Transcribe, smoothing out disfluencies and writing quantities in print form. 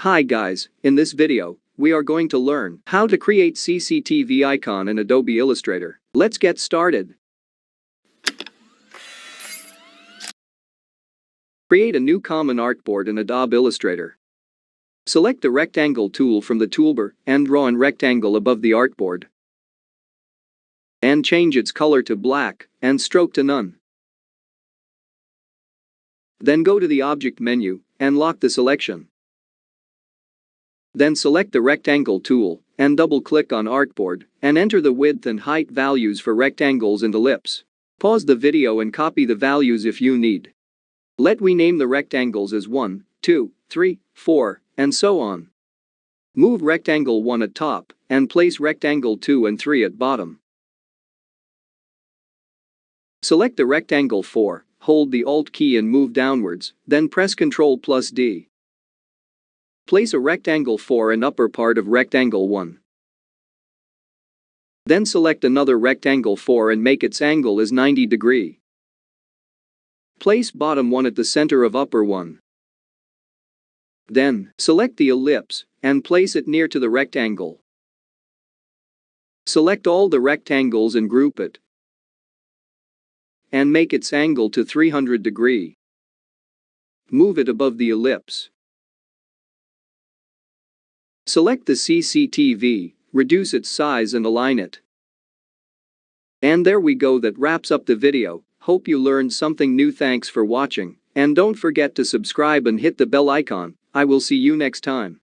Hi guys, in this video, we are going to learn how to create CCTV icon in Adobe Illustrator. Let's get started. Create a new common artboard in Adobe Illustrator. Select the rectangle tool from the toolbar and draw a rectangle above the artboard. And change its color to black and stroke to none. Then go to the object menu and lock the selection. Then select the rectangle tool and double-click on artboard and enter the width and height values for rectangles and ellipse. Pause the video and copy the values if you need. Let we name the rectangles as 1, 2, 3, 4, and so on. Move rectangle 1 at top and place rectangle 2 and 3 at bottom. Select the rectangle 4, hold the Alt key and move downwards, then press Ctrl+D. Place a rectangle 4 in upper part of rectangle 1. Then select another rectangle 4 and make its angle as 90 degree. Place bottom 1 at the center of upper 1. Then, select the ellipse and place it near to the rectangle. Select all the rectangles and group it. And make its angle to 300 degree. Move it above the ellipse. Select the CCTV, reduce its size and align it. And there we go, that wraps up the video. Hope you learned something new. Thanks for watching, and don't forget to subscribe and hit the bell icon. I will see you next time.